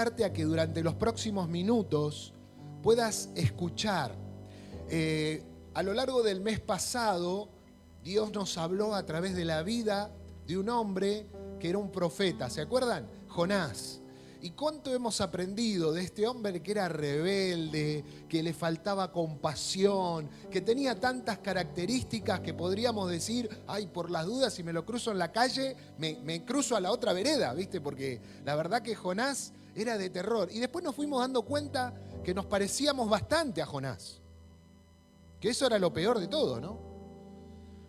invitarte a que durante los próximos minutos puedas escuchar. A lo largo del mes pasado, Dios nos habló a través de la vida de un hombre que era un profeta. ¿Se acuerdan? Jonás. ¿Y cuánto hemos aprendido de este hombre que era rebelde, que le faltaba compasión, que tenía tantas características que podríamos decir, ay, por las dudas, si me lo cruzo en la calle, me cruzo a la otra vereda, ¿viste? Porque la verdad que Jonás era de terror. Y después nos fuimos dando cuenta que nos parecíamos bastante a Jonás. Que eso era lo peor de todo, ¿no?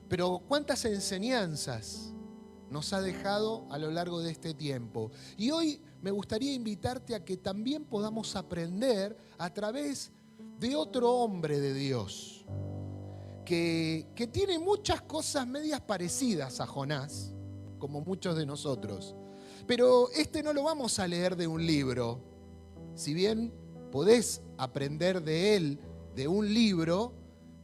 Pero cuántas enseñanzas nos ha dejado a lo largo de este tiempo. Y hoy me gustaría invitarte a que también podamos aprender a través de otro hombre de Dios, que tiene muchas cosas medias parecidas a Jonás, como muchos de nosotros. Pero este no lo vamos a leer de un libro. Si bien podés aprender de él, de un libro,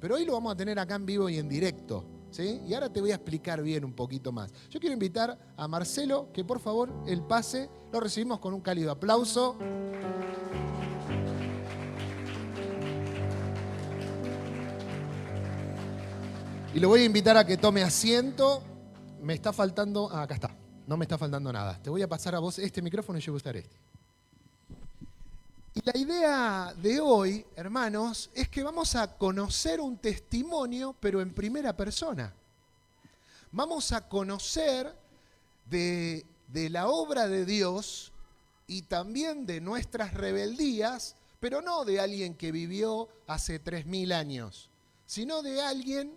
pero hoy lo vamos a tener acá en vivo y en directo. ¿Sí? Y ahora te voy a explicar bien un poquito más. Yo quiero invitar a Marcelo que por favor él pase. Lo recibimos con un cálido aplauso. Y lo voy a invitar a que tome asiento. Me está faltando... acá está. No me está faltando nada. Te voy a pasar a vos este micrófono y yo voy a usar este. Y la idea de hoy, hermanos, es que vamos a conocer un testimonio, pero en primera persona. Vamos a conocer de la obra de Dios y también de nuestras rebeldías, pero no de alguien que vivió hace 3000 años, sino de alguien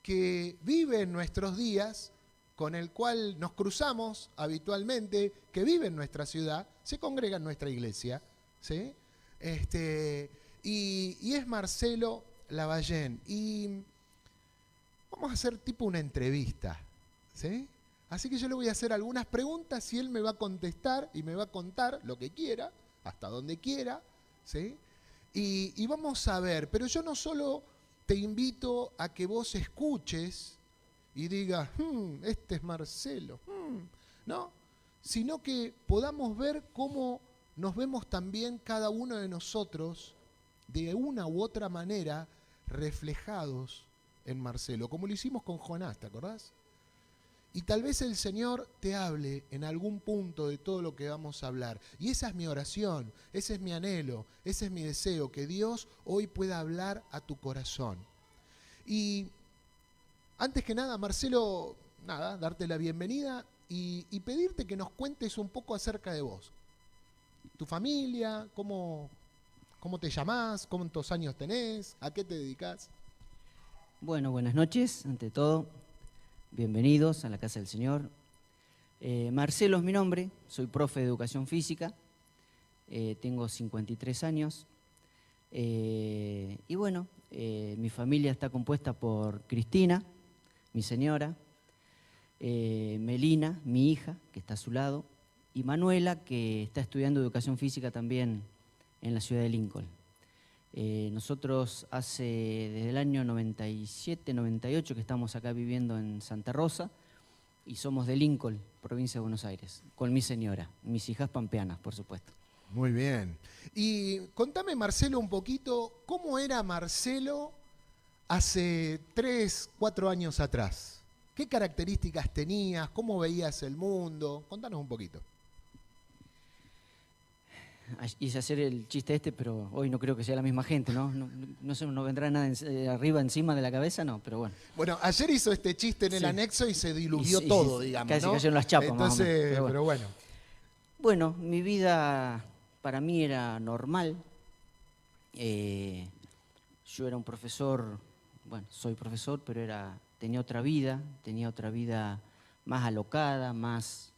que vive en nuestros días, con el cual nos cruzamos habitualmente, que vive en nuestra ciudad, se congrega en nuestra iglesia, ¿sí? Y es Marcelo Lavallén. Y vamos a hacer tipo una entrevista, ¿sí? Así que yo le voy a hacer algunas preguntas y él me va a contestar y me va a contar lo que quiera, hasta donde quiera, ¿sí? Y vamos a ver, pero yo no solo te invito a que vos escuches y digas, este es Marcelo, ¿no? Sino que podamos ver cómo nos vemos también cada uno de nosotros de una u otra manera reflejados en Marcelo, como lo hicimos con Jonás, ¿te acordás? Y tal vez el Señor te hable en algún punto de todo lo que vamos a hablar. Y esa es mi oración, ese es mi anhelo, ese es mi deseo, que Dios hoy pueda hablar a tu corazón. Y antes que nada, Marcelo, darte la bienvenida y pedirte que nos cuentes un poco acerca de vos. Tu familia, cómo te llamás, cuántos años tenés, a qué te dedicás. Bueno, buenas noches, ante todo. Bienvenidos a la Casa del Señor. Marcelo es mi nombre, soy profe de Educación Física, tengo 53 años. Y bueno, mi familia está compuesta por Cristina, mi señora, Melina, mi hija, que está a su lado, y Manuela, que está estudiando Educación Física también en la ciudad de Lincoln. Nosotros desde el año 97, 98 que estamos acá viviendo en Santa Rosa y somos de Lincoln, provincia de Buenos Aires, con mi señora, mis hijas pampeanas, por supuesto. Muy bien. Y contame, Marcelo, un poquito, ¿cómo era Marcelo hace 3, 4 años atrás? ¿Qué características tenías? ¿Cómo veías el mundo? Contanos un poquito. Hice hacer el chiste pero hoy no creo que sea la misma gente, ¿no? No sé, no vendrá nada arriba, encima de la cabeza, no, pero bueno. Bueno, ayer hizo este chiste en el anexo y se diluyó todo, digamos, casi ¿no? cayeron las chapas, entonces, más o menos, pero bueno. Bueno, mi vida para mí era normal. Yo era un profesor, bueno, soy profesor, pero tenía otra vida más alocada, más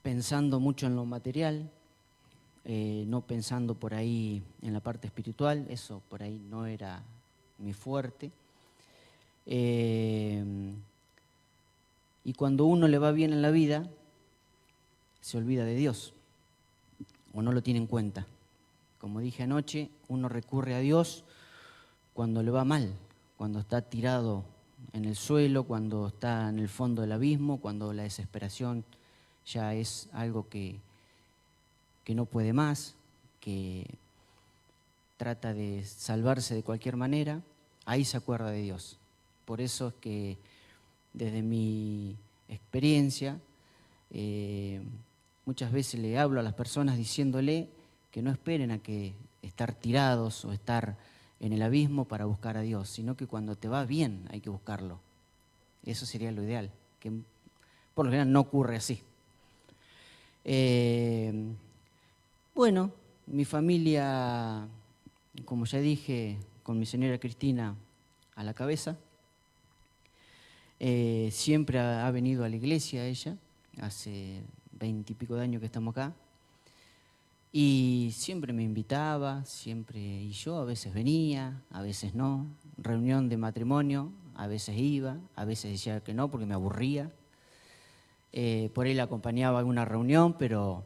pensando mucho en lo material. No pensando por ahí en la parte espiritual, eso por ahí no era mi fuerte. Y cuando uno le va bien en la vida, se olvida de Dios, o no lo tiene en cuenta. Como dije anoche, uno recurre a Dios cuando le va mal, cuando está tirado en el suelo, cuando está en el fondo del abismo, cuando la desesperación ya es algo que que no puede más, que trata de salvarse de cualquier manera, ahí se acuerda de Dios. Por eso es que desde mi experiencia, muchas veces le hablo a las personas diciéndole que no esperen a que estar tirados o estar en el abismo para buscar a Dios, sino que cuando te va bien hay que buscarlo. Eso sería lo ideal, que por lo general no ocurre así. Bueno, mi familia, como ya dije, con mi señora Cristina a la cabeza, siempre ha venido a la iglesia ella, hace 20 y pico de años que estamos acá, y siempre me invitaba, y yo a veces venía, a veces no, reunión de matrimonio, a veces iba, a veces decía que no porque me aburría, por ahí la acompañaba a alguna reunión, pero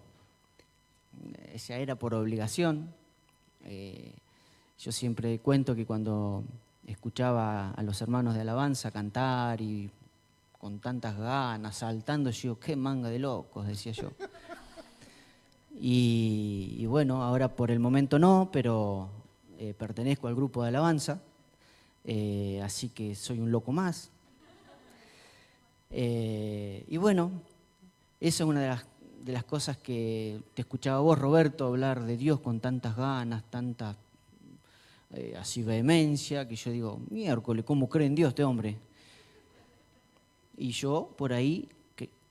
esa era por obligación. Yo siempre cuento que cuando escuchaba a los hermanos de alabanza cantar y con tantas ganas, saltando, yo, qué manga de locos, decía yo. Y bueno, ahora por el momento no, pero pertenezco al grupo de alabanza, así que soy un loco más. Y bueno, esa es una de las cosas que te escuchaba vos, Roberto, hablar de Dios con tantas ganas, tanta así vehemencia, que yo digo, miércoles, ¿cómo cree en Dios este hombre? Y yo por ahí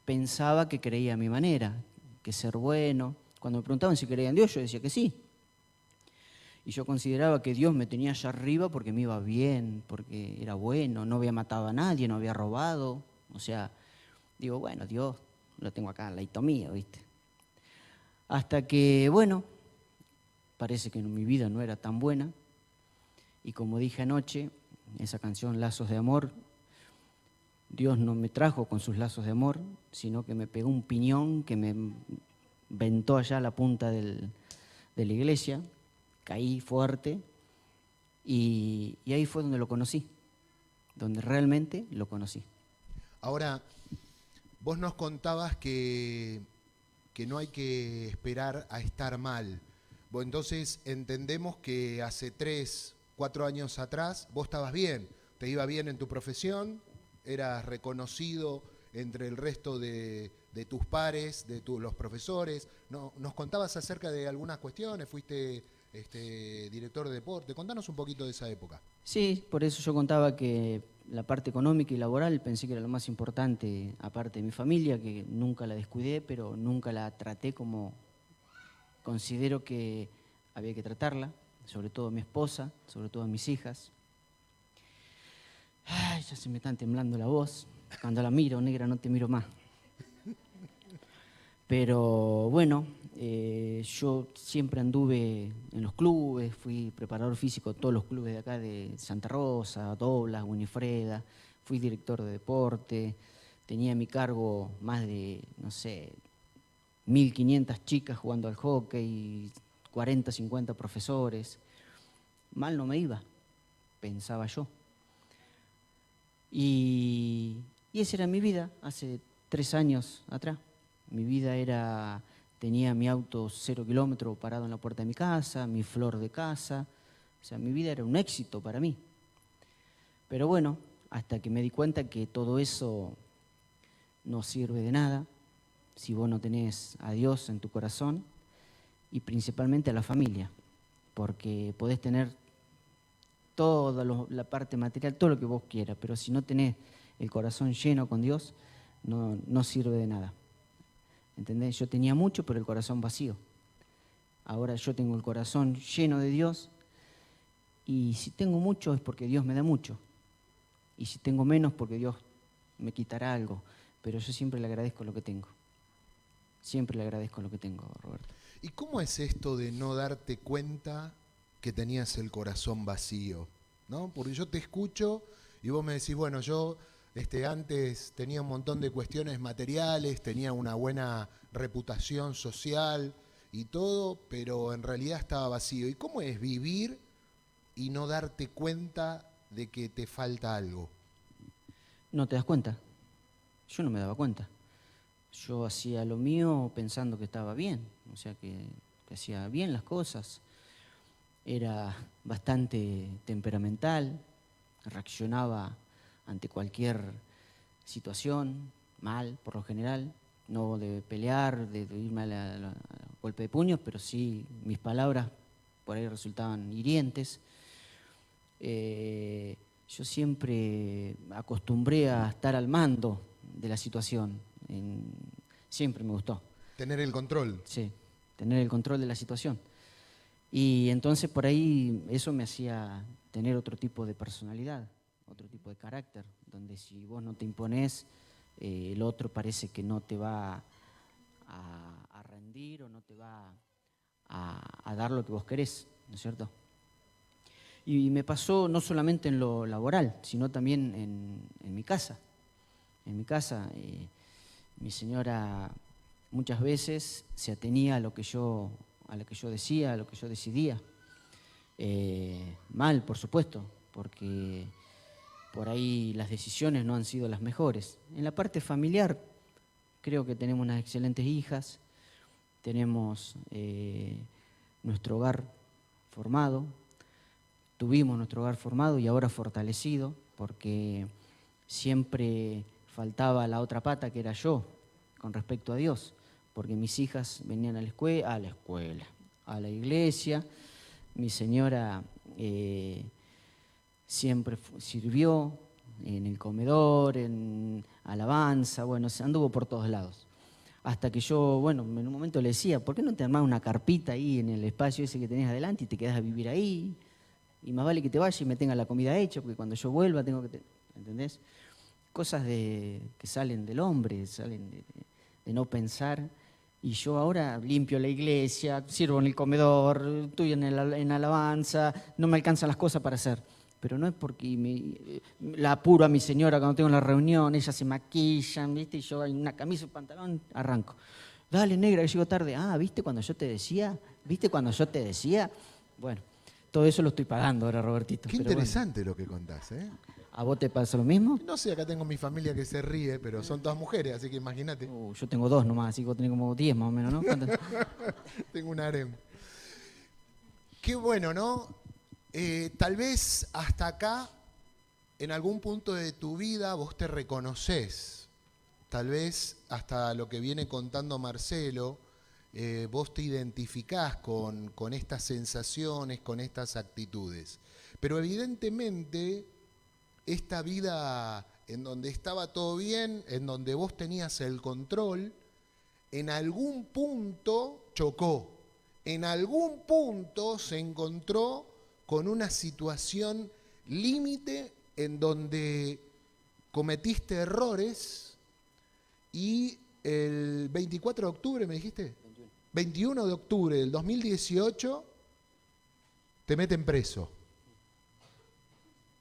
pensaba que creía a mi manera, que ser bueno. Cuando me preguntaban si creía en Dios, yo decía que sí. Y yo consideraba que Dios me tenía allá arriba porque me iba bien, porque era bueno, no había matado a nadie, no había robado. O sea, digo, bueno, Dios lo tengo acá al ladito mío, ¿viste? Hasta que, bueno, parece que mi vida no era tan buena. Y como dije anoche, esa canción Lazos de Amor, Dios no me trajo con sus lazos de amor, sino que me pegó un piñón que me ventó allá a la punta de la iglesia, caí fuerte y ahí fue donde lo conocí, donde realmente lo conocí. Ahora, vos nos contabas que no hay que esperar a estar mal. Bueno, entonces entendemos que hace 3, 4 años atrás vos estabas bien, te iba bien en tu profesión, eras reconocido entre el resto de tus pares, de los profesores. No, nos contabas acerca de algunas cuestiones, fuiste director de deporte. Contanos un poquito de esa época. Sí, por eso yo contaba que la parte económica y laboral pensé que era lo más importante, aparte de mi familia, que nunca la descuidé, pero nunca la traté como considero que había que tratarla, sobre todo a mi esposa, sobre todo a mis hijas. Ay, ya se me está temblando la voz. Cuando la miro, negra, no te miro más. Pero bueno, yo siempre anduve en los clubes, fui preparador físico de todos los clubes de acá de Santa Rosa, Doblas, Winifreda, fui director de deporte, tenía a mi cargo más de, no sé, 1.500 chicas jugando al hockey, 40, 50 profesores. Mal no me iba, pensaba yo. Y esa era mi vida hace 3 años atrás. Mi vida tenía mi auto 0 kilómetros parado en la puerta de mi casa, mi flor de casa. O sea, mi vida era un éxito para mí. Pero bueno, hasta que me di cuenta que todo eso no sirve de nada si vos no tenés a Dios en tu corazón y principalmente a la familia, porque podés tener toda la parte material, todo lo que vos quieras, pero si no tenés el corazón lleno con Dios, no sirve de nada. ¿Entendés? Yo tenía mucho, pero el corazón vacío. Ahora yo tengo el corazón lleno de Dios y si tengo mucho es porque Dios me da mucho. Y si tengo menos porque Dios me quitará algo. Pero yo siempre le agradezco lo que tengo. Siempre le agradezco lo que tengo, Roberto. ¿Y cómo es esto de no darte cuenta que tenías el corazón vacío? ¿No? Porque yo te escucho y vos me decís, bueno, yo antes tenía un montón de cuestiones materiales, tenía una buena reputación social y todo, pero en realidad estaba vacío. ¿Y cómo es vivir y no darte cuenta de que te falta algo? ¿No te das cuenta? Yo no me daba cuenta. Yo hacía lo mío pensando que estaba bien. o sea que hacía bien las cosas. Era bastante temperamental, reaccionaba ante cualquier situación, mal por lo general, no de pelear, de irme a golpe de puños, pero sí mis palabras por ahí resultaban hirientes. Yo siempre acostumbré a estar al mando de la situación, siempre me gustó. Tener el control. Sí, tener el control de la situación. Y entonces por ahí eso me hacía tener otro tipo de personalidad, otro tipo de carácter, donde si vos no te imponés, el otro parece que no te va a rendir o no te va a dar lo que vos querés, ¿no es cierto? Y me pasó no solamente en lo laboral, sino también en mi casa. En mi casa, mi señora muchas veces se atenía a lo que yo decía, a lo que yo decidía. Mal, por supuesto, porque por ahí las decisiones no han sido las mejores. En la parte familiar, creo que tenemos unas excelentes hijas, tenemos nuestro hogar formado, tuvimos nuestro hogar formado y ahora fortalecido, porque siempre faltaba la otra pata que era yo, con respecto a Dios, porque mis hijas venían a la escuela, a la iglesia, mi señora siempre sirvió en el comedor, en alabanza, bueno, se anduvo por todos lados. Hasta que yo, bueno, en un momento le decía, ¿por qué no te armás una carpita ahí en el espacio ese que tenés adelante y te quedás a vivir ahí? Y más vale que te vayas y me tenga la comida hecha, porque cuando yo vuelva tengo que... ¿Entendés? Cosas que salen del hombre, salen de no pensar. Y yo ahora limpio la iglesia, sirvo en el comedor, estoy en alabanza, no me alcanzan las cosas para hacer. Pero no es porque la apuro a mi señora cuando tengo la reunión, ellas se maquillan, ¿viste? Y yo en una camisa y un pantalón arranco. Dale, negra, que llego tarde. Ah, ¿viste cuando yo te decía? ¿Viste cuando yo te decía? Bueno, todo eso lo estoy pagando ahora, Robertito. Qué pero interesante lo que contás, ¿eh? ¿A vos te pasa lo mismo? No sé, acá tengo mi familia que se ríe, pero son todas mujeres, así que imagínate. Yo tengo 2 nomás, así que vos tenés como 10 más o menos, ¿no? Tengo un harem. Qué bueno, ¿no? Tal vez hasta acá, en algún punto de tu vida, vos te reconoces. Tal vez hasta lo que viene contando Marcelo, vos te identificás con estas sensaciones, con estas actitudes. Pero evidentemente, esta vida en donde estaba todo bien, en donde vos tenías el control, en algún punto chocó, en algún punto se encontró con una situación límite en donde cometiste errores y el 24 de octubre, ¿me dijiste? 21 de octubre del 2018 te meten preso.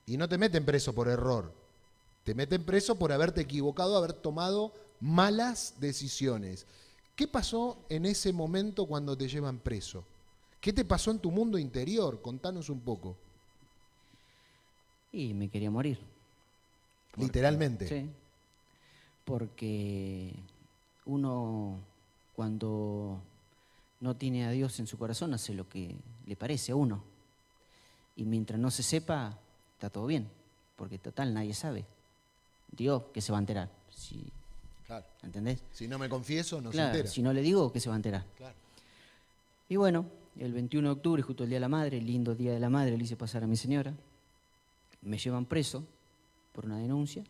Y no te meten preso por error, te meten preso por haberte equivocado, haber tomado malas decisiones. ¿Qué pasó en ese momento cuando te llevan preso? ¿Qué te pasó en tu mundo interior? Contanos un poco. Y me quería morir. Literalmente. Sí, porque uno cuando no tiene a Dios en su corazón hace lo que le parece a uno. Y mientras no se sepa, está todo bien, porque total nadie sabe. Dios, que se va a enterar. Claro. ¿Entendés? Si no me confieso, no Claro, se entera. si no le digo, que se va a enterar. Claro. Y bueno, el 21 de octubre, justo el Día de la Madre, el lindo Día de la Madre, le hice pasar a mi señora. Me llevan preso por una denuncia.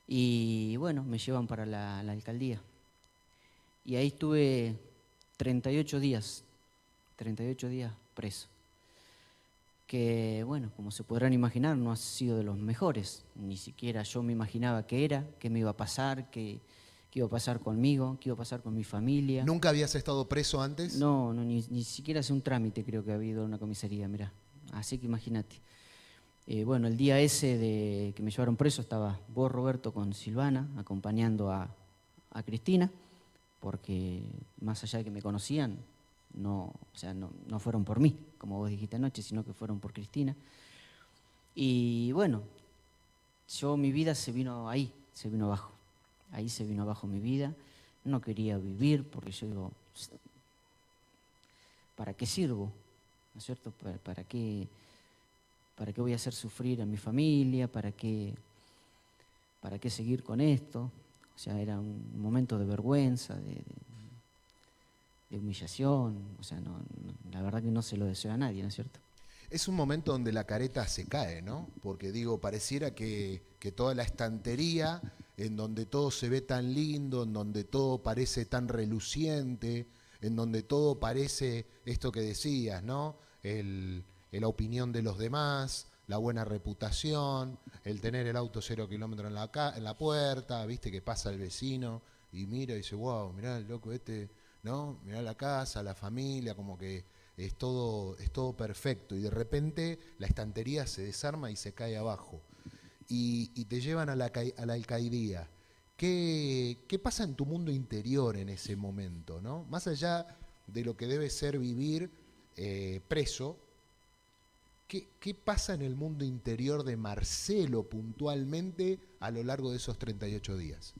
Y bueno, me llevan para la alcaldía. Y ahí estuve 38 días preso. Que, bueno, como se podrán imaginar, no ha sido de los mejores. Ni siquiera yo me imaginaba qué me iba a pasar, qué iba a pasar conmigo, qué iba a pasar con mi familia. ¿Nunca habías estado preso antes? No, ni siquiera hace un trámite creo que ha habido en una comisaría, mirá. Así que imagínate. Bueno, el día ese de que me llevaron preso estaba vos, Roberto, con Silvana, acompañando a Cristina, porque más allá de que me conocían, no fueron por mí, como vos dijiste anoche, sino que fueron por Cristina. Y bueno, mi vida se vino abajo. Ahí se vino abajo mi vida. No quería vivir porque yo digo, ¿para qué sirvo? ¿No es cierto? ¿Para qué voy a hacer sufrir a mi familia? ¿Para qué seguir con esto? O sea, era un momento de vergüenza, de humillación. O sea, la verdad que no se lo deseo a nadie, ¿no es cierto? Es un momento donde la careta se cae, ¿no? Porque digo, pareciera que toda la estantería, en donde todo se ve tan lindo, en donde todo parece tan reluciente, en donde todo parece esto que decías, ¿no? La opinión de los demás, la buena reputación, el tener el auto 0 kilómetros en la puerta, viste que pasa el vecino y mira y dice, wow, mirá el loco este, ¿no? Mirá la casa, la familia, como que es todo perfecto, y de repente la estantería se desarma y se cae abajo y te llevan a la alcaidía. ¿Qué pasa en tu mundo interior en ese momento, ¿no? Más allá de lo que debe ser vivir preso, ¿qué pasa en el mundo interior de Marcelo puntualmente a lo largo de esos 38 días?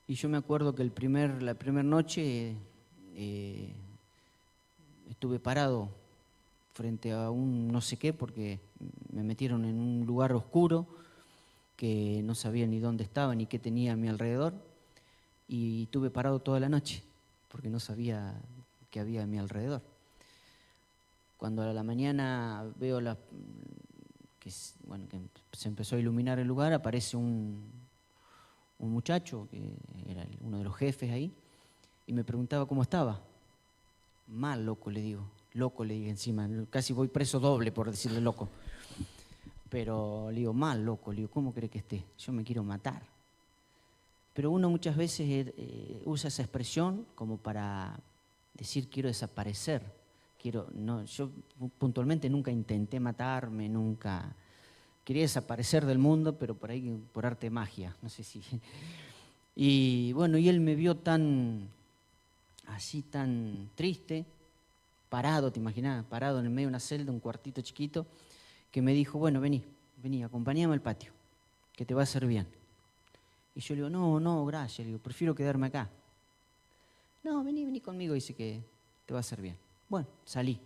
Y yo me acuerdo que la primera noche estuve parado frente a un no sé qué, porque me metieron en un lugar oscuro que no sabía ni dónde estaba ni qué tenía a mi alrededor, y estuve parado toda la noche porque no sabía qué había a mi alrededor. Cuando a la mañana veo que se empezó a iluminar el lugar, aparece un muchacho que era uno de los jefes ahí y me preguntaba cómo estaba. Mal, loco, le digo. Loco, le dije encima. Casi voy preso doble por decirle loco. Pero le digo, mal, loco. Le digo, ¿cómo cree que esté? Yo me quiero matar. Pero uno muchas veces usa esa expresión como para decir quiero desaparecer. Yo puntualmente nunca intenté matarme, nunca quería desaparecer del mundo, pero por ahí por arte de magia, no sé si. Y bueno, y él me vio así tan triste, parado, te imaginás, parado en el medio de una celda, un cuartito chiquito, que me dijo, bueno, vení, acompáñame al patio, que te va a hacer bien. Y yo le digo, no, gracias, le digo, prefiero quedarme acá. No, vení conmigo, dice que te va a hacer bien. Bueno, salí.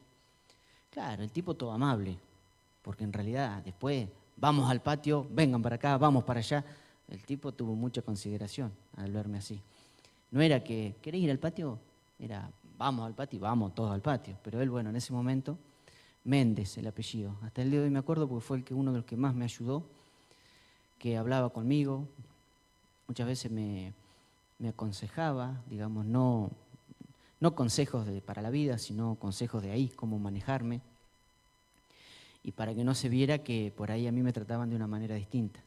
Claro, el tipo todo amable, porque en realidad después, vamos al patio, vengan para acá, vamos para allá. El tipo tuvo mucha consideración al verme así. No era que, ¿querés ir al patio? Era, vamos al patio, vamos todos al patio. Pero él, bueno, en ese momento, Méndez, el apellido. Hasta el día de hoy me acuerdo porque fue uno de los que más me ayudó, que hablaba conmigo, muchas veces me aconsejaba, digamos, no consejos para la vida, sino consejos de ahí, cómo manejarme, y para que no se viera que por ahí a mí me trataban de una manera distinta.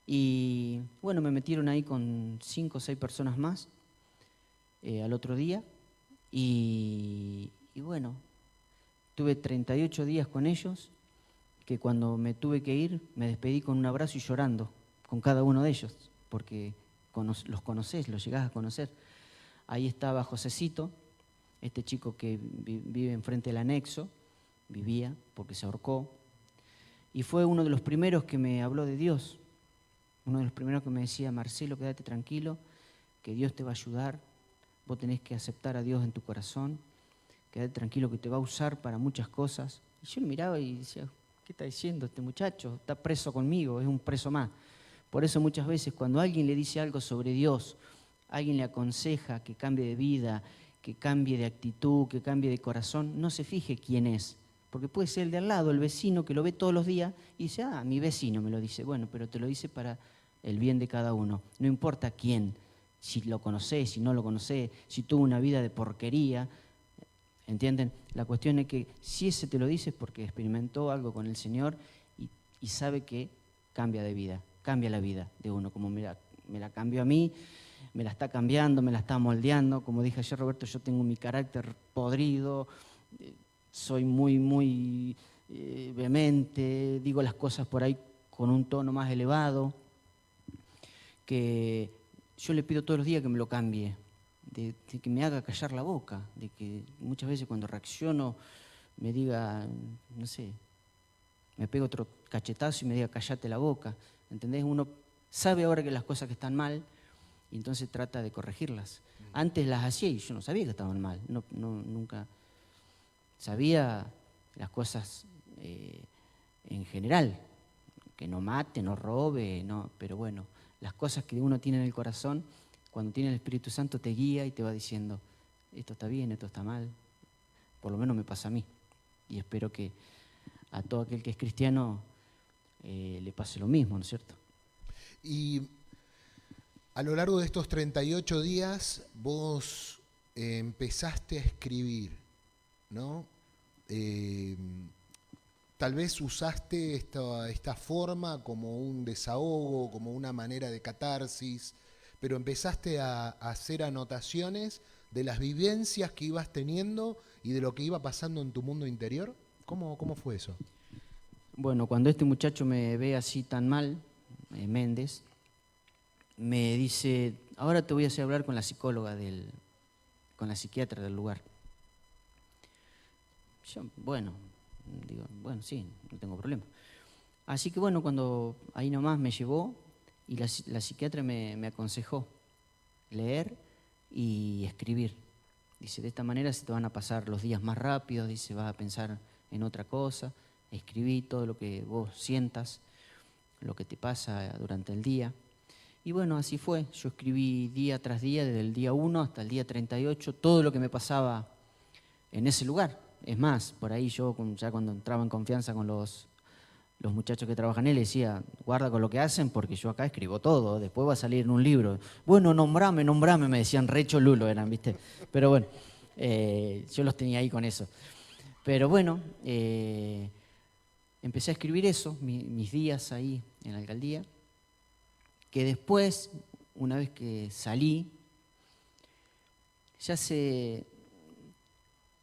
Y bueno, me metieron ahí con 5 o 6 personas más al otro día, y bueno, tuve 38 días con ellos, que cuando me tuve que ir me despedí con un abrazo y llorando con cada uno de ellos, porque los conocés, los llegás a conocer. Ahí estaba Josecito, este chico que vive enfrente del anexo, vivía porque se ahorcó, y fue uno de los primeros que me habló de Dios, uno de los primeros que me decía, Marcelo, quédate tranquilo, que Dios te va a ayudar, vos tenés que aceptar a Dios en tu corazón, quédate tranquilo que te va a usar para muchas cosas. Y yo miraba y decía, ¿qué está diciendo este muchacho? Está preso conmigo, es un preso más. Por eso muchas veces cuando alguien le dice algo sobre Dios, alguien le aconseja que cambie de vida, que cambie de actitud, que cambie de corazón, no se fije quién es. Porque puede ser el de al lado, el vecino que lo ve todos los días y dice, mi vecino me lo dice. Bueno, pero te lo dice para el bien de cada uno. No importa quién, si lo conocés, si no lo conocés, si tuvo una vida de porquería. ¿Entienden? La cuestión es que si ese te lo dice es porque experimentó algo con el Señor y sabe que cambia de vida, cambia la vida de uno, como me la cambió a mí, me la está cambiando, me la está moldeando. Como dije ayer, Roberto, yo tengo mi carácter podrido, soy muy vehemente, digo las cosas por ahí con un tono más elevado, que yo le pido todos los días que me lo cambie, de que me haga callar la boca, de que muchas veces cuando reacciono me diga, no sé, me pega otro cachetazo y me diga, callate la boca. ¿Entendés? Uno sabe ahora que las cosas que están mal, y entonces trata de corregirlas. Antes las hacía y yo no sabía que estaban mal, nunca sabía las cosas en general, que no mate, no robe, no, pero bueno, las cosas que uno tiene en el corazón, cuando tiene el Espíritu Santo te guía y te va diciendo, esto está bien, esto está mal, por lo menos me pasa a mí, y espero que a todo aquel que es cristiano le pase lo mismo, ¿no es cierto? Y a lo largo de estos 38 días vos empezaste a escribir, ¿no? Tal vez usaste esta forma como un desahogo, como una manera de catarsis, pero empezaste a hacer anotaciones de las vivencias que ibas teniendo y de lo que iba pasando en tu mundo interior. ¿Cómo fue eso? Bueno, cuando este muchacho me ve así tan mal, Méndez, me dice, ahora te voy a hacer hablar con la psicóloga con la psiquiatra del lugar. Yo, bueno, digo, bueno, sí, no tengo problema. Así que bueno, cuando ahí nomás me llevó y la psiquiatra me aconsejó leer y escribir. Dice, de esta manera se te van a pasar los días más rápidos, dice, vas a pensar en otra cosa, escribí todo lo que vos sientas, lo que te pasa durante el día. Y bueno, así fue, yo escribí día tras día, desde el día 1 hasta el día 38, todo lo que me pasaba en ese lugar. Es más, por ahí yo ya cuando entraba en confianza con los muchachos que trabajan en él, decía, guarda con lo que hacen porque yo acá escribo todo, después va a salir en un libro. Bueno, nombrame, me decían, re cholulo eran, ¿viste? Pero bueno, yo los tenía ahí con eso. Pero bueno, empecé a escribir eso, mis días ahí en la alcaldía, que después, una vez que salí, ya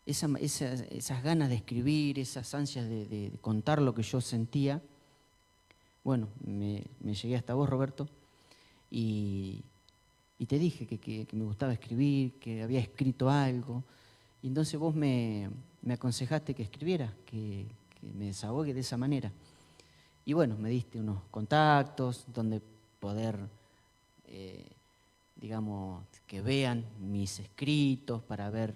esas ganas de escribir, esas ansias de contar lo que yo sentía, bueno, me llegué hasta vos, Roberto, y te dije que me gustaba escribir, que había escrito algo, y entonces vos me aconsejaste que escribiera, que me desahogue de esa manera. Y bueno, me diste unos contactos donde poder, digamos, que vean mis escritos para ver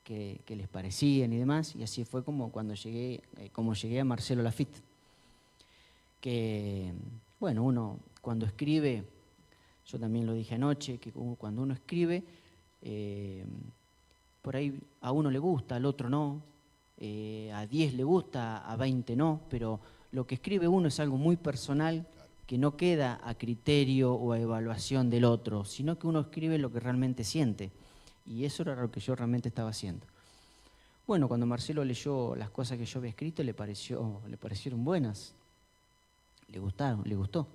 qué les parecían y demás, y así fue como llegué a Marcelo Lafitte. Que, bueno, uno cuando escribe, yo también lo dije anoche, que cuando uno escribe, por ahí a uno le gusta, al otro no, a 10 le gusta, a 20 no, pero lo que escribe uno es algo muy personal que no queda a criterio o a evaluación del otro, sino que uno escribe lo que realmente siente. Y eso era lo que yo realmente estaba haciendo. Bueno, cuando Marcelo leyó las cosas que yo había escrito, le parecieron buenas. Le gustó.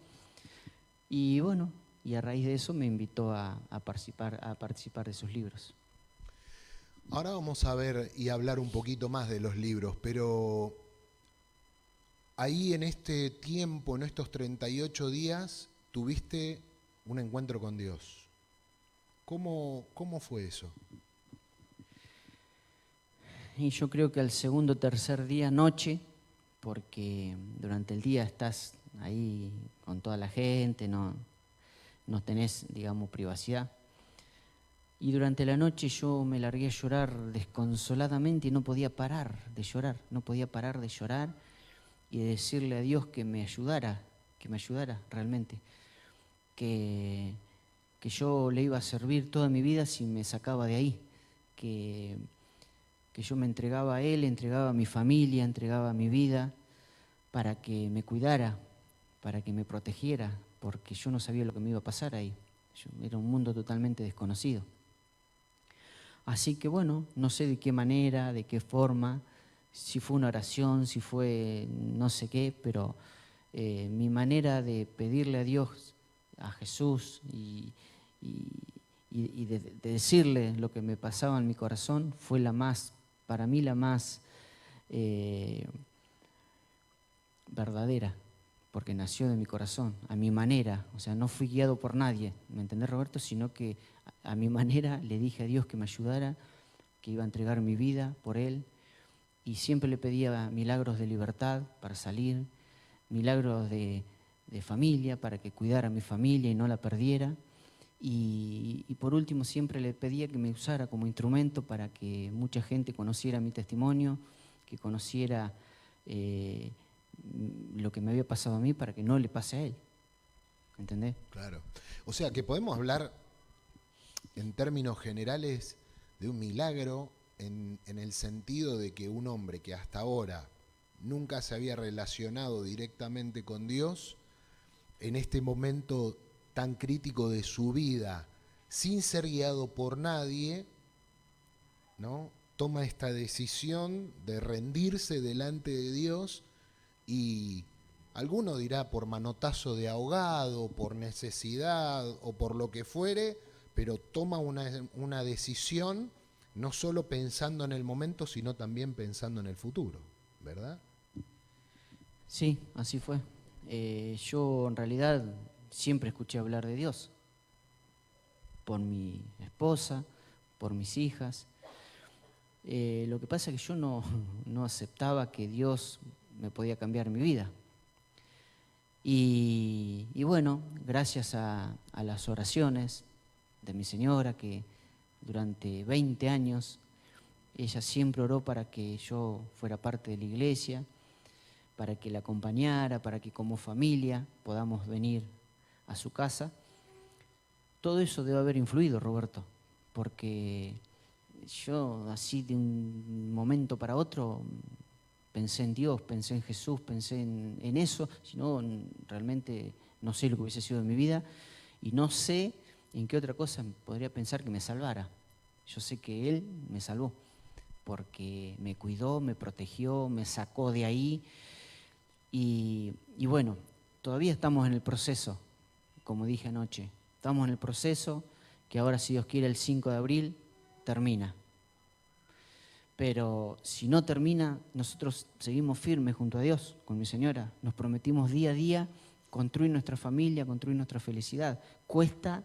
Y bueno, y a raíz de eso me invitó a participar de sus libros. Ahora vamos a ver y hablar un poquito más de los libros, pero ahí en este tiempo, en estos 38 días, tuviste un encuentro con Dios. ¿Cómo fue eso? Y yo creo que al segundo o tercer día, noche, porque durante el día estás ahí con toda la gente, no tenés, digamos, privacidad. Y durante la noche yo me largué a llorar desconsoladamente y no podía parar de llorar, y de decirle a Dios que me ayudara realmente, que yo le iba a servir toda mi vida si me sacaba de ahí, que yo me entregaba a Él, entregaba a mi familia, entregaba mi vida para que me cuidara, para que me protegiera, porque yo no sabía lo que me iba a pasar ahí. Era un mundo totalmente desconocido. Así que bueno, no sé de qué manera, de qué forma, si fue una oración, si fue no sé qué, pero mi manera de pedirle a Dios, a Jesús y de decirle lo que me pasaba en mi corazón fue para mí la más verdadera, porque nació de mi corazón, a mi manera, o sea, no fui guiado por nadie, ¿me entendés, Roberto? Sino que a mi manera le dije a Dios que me ayudara, que iba a entregar mi vida por Él, y siempre le pedía milagros de libertad para salir, milagros de familia para que cuidara a mi familia y no la perdiera, Y por último siempre le pedía que me usara como instrumento para que mucha gente conociera mi testimonio, que conociera lo que me había pasado a mí para que no le pase a él. ¿Entendés? Claro. O sea que podemos hablar en términos generales de un milagro en el sentido de que un hombre que hasta ahora nunca se había relacionado directamente con Dios, en este momento tan crítico de su vida, sin ser guiado por nadie, ¿no?, toma esta decisión de rendirse delante de Dios y alguno dirá por manotazo de ahogado, por necesidad o por lo que fuere, pero toma una decisión no solo pensando en el momento, sino también pensando en el futuro, ¿verdad? Sí, así fue. Yo en realidad siempre escuché hablar de Dios, por mi esposa, por mis hijas. Lo que pasa es que yo no aceptaba que Dios me podía cambiar mi vida. Y bueno, gracias a las oraciones de mi señora, que durante 20 años ella siempre oró para que yo fuera parte de la iglesia, para que la acompañara, para que como familia podamos venir a su casa. Todo eso debe haber influido, Roberto, porque yo así de un momento para otro pensé en Dios, pensé en Jesús, pensé en eso, si no realmente no sé lo que hubiese sido de mi vida y no sé en qué otra cosa podría pensar que me salvara. Yo sé que Él me salvó, porque me cuidó, me protegió, me sacó de ahí y bueno, todavía estamos en el proceso, como dije anoche, estamos en el proceso que ahora, si Dios quiere, el 5 de abril termina. Pero si no termina, nosotros seguimos firmes junto a Dios, con mi señora. Nos prometimos día a día construir nuestra familia, construir nuestra felicidad. Cuesta,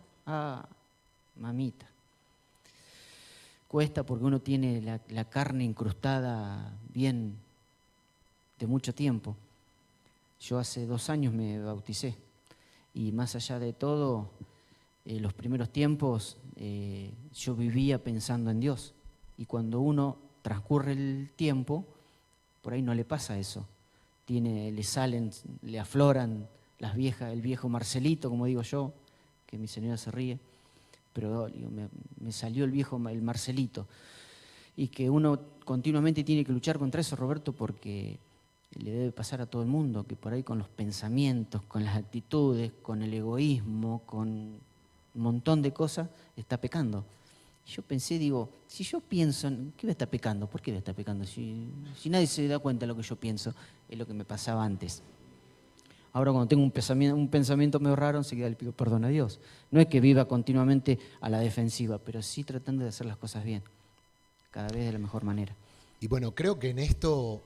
mamita. Cuesta porque uno tiene la carne incrustada bien de mucho tiempo. Yo hace 2 años me bauticé y más allá de todo, los primeros tiempos yo vivía pensando en Dios. Y cuando uno transcurre el tiempo, por ahí no le pasa eso. Le afloran el viejo Marcelito, como digo yo, que mi señora se ríe, pero digo, me salió el Marcelito. Y que uno continuamente tiene que luchar contra eso, Roberto, porque le debe pasar a todo el mundo, que por ahí con los pensamientos, con las actitudes, con el egoísmo, con un montón de cosas, está pecando. Yo pensé, digo, si yo pienso, ¿qué voy a estar pecando? ¿Por qué voy a estar pecando? Si nadie se da cuenta de lo que yo pienso, es lo que me pasaba antes. Ahora cuando tengo un pensamiento medio raro, enseguida le pido perdón a Dios. No es que viva continuamente a la defensiva, pero sí tratando de hacer las cosas bien, cada vez de la mejor manera. Y bueno, creo que en esto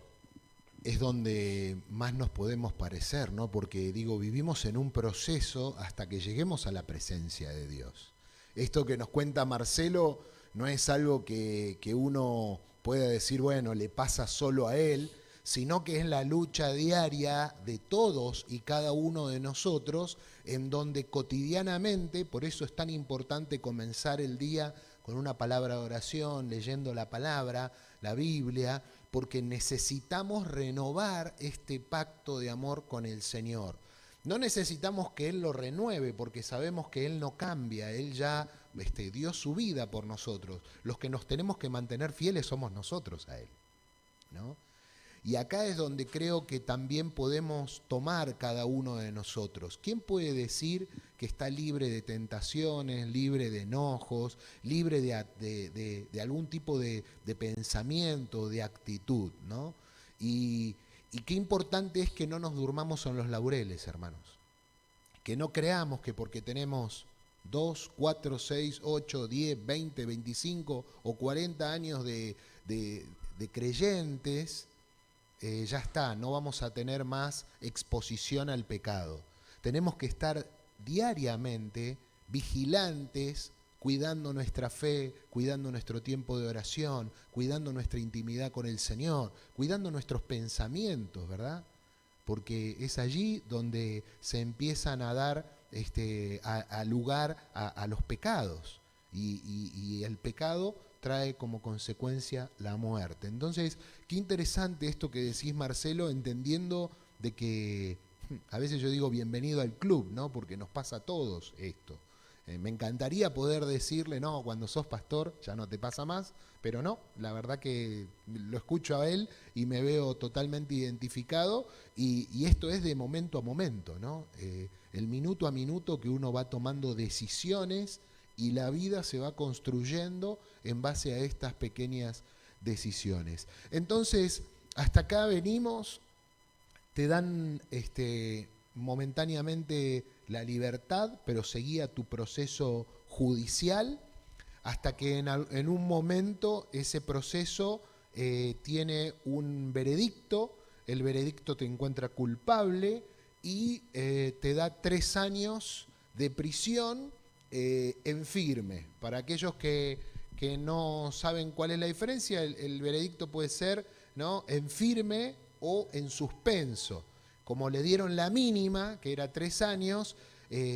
es donde más nos podemos parecer, ¿no? Porque digo, vivimos en un proceso hasta que lleguemos a la presencia de Dios. Esto que nos cuenta Marcelo no es algo que uno pueda decir, bueno, le pasa solo a él, sino que es la lucha diaria de todos y cada uno de nosotros, en donde cotidianamente, por eso es tan importante comenzar el día con una palabra de oración, leyendo la palabra, la Biblia, porque necesitamos renovar este pacto de amor con el Señor. No necesitamos que Él lo renueve, porque sabemos que Él no cambia, Él ya dio su vida por nosotros. Los que nos tenemos que mantener fieles somos nosotros a Él, ¿no? Y acá es donde creo que también podemos tomar cada uno de nosotros. ¿Quién puede decir que está libre de tentaciones, libre de enojos, libre de algún tipo de pensamiento, de actitud, ¿no? Y qué importante es que no nos durmamos en los laureles, hermanos. Que no creamos que porque tenemos 2, 4, 6, 8, 10, 20, 25 o 40 años de creyentes, ya está, no vamos a tener más exposición al pecado. Tenemos que estar diariamente vigilantes, cuidando nuestra fe, cuidando nuestro tiempo de oración, cuidando nuestra intimidad con el Señor, cuidando nuestros pensamientos, ¿verdad? Porque es allí donde se empiezan a dar a lugar a los pecados. Y el pecado trae como consecuencia la muerte. Entonces, qué interesante esto que decís, Marcelo, entendiendo de que a veces yo digo bienvenido al club, ¿no? Porque nos pasa a todos esto. Me encantaría poder decirle, no, cuando sos pastor ya no te pasa más, pero no, la verdad que lo escucho a él y me veo totalmente identificado, y esto es de momento a momento, ¿no? El minuto a minuto que uno va tomando decisiones y la vida se va construyendo en base a estas pequeñas decisiones. Entonces, hasta acá venimos, te dan momentáneamente la libertad, pero seguía tu proceso judicial, hasta que en un momento ese proceso tiene un veredicto, el veredicto te encuentra culpable y te da 3 años de prisión en firme. Para aquellos que no saben cuál es la diferencia, el veredicto puede ser, ¿no?, en firme o en suspenso. Como le dieron la mínima, que era 3 años,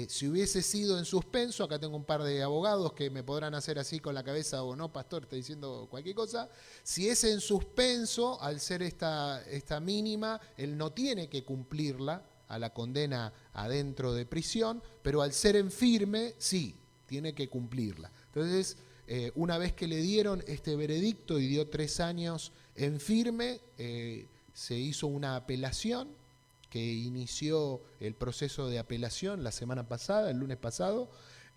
si hubiese sido en suspenso, acá tengo un par de abogados que me podrán hacer así con la cabeza, o no, pastor, está diciendo cualquier cosa. Si es en suspenso, al ser esta mínima, él no tiene que cumplirla a la condena adentro de prisión, pero al ser en firme, sí, tiene que cumplirla. Entonces, una vez que le dieron este veredicto y dio 3 años en firme, se hizo una apelación, que inició el proceso de apelación la semana pasada, el lunes pasado,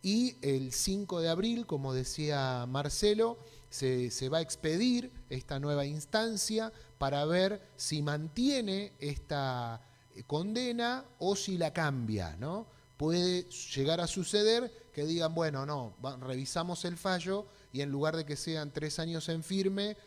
y el 5 de abril, como decía Marcelo, se va a expedir esta nueva instancia para ver si mantiene esta condena o si la cambia, ¿no? Puede llegar a suceder que digan, bueno, no, revisamos el fallo y en lugar de que sean 3 años en firme,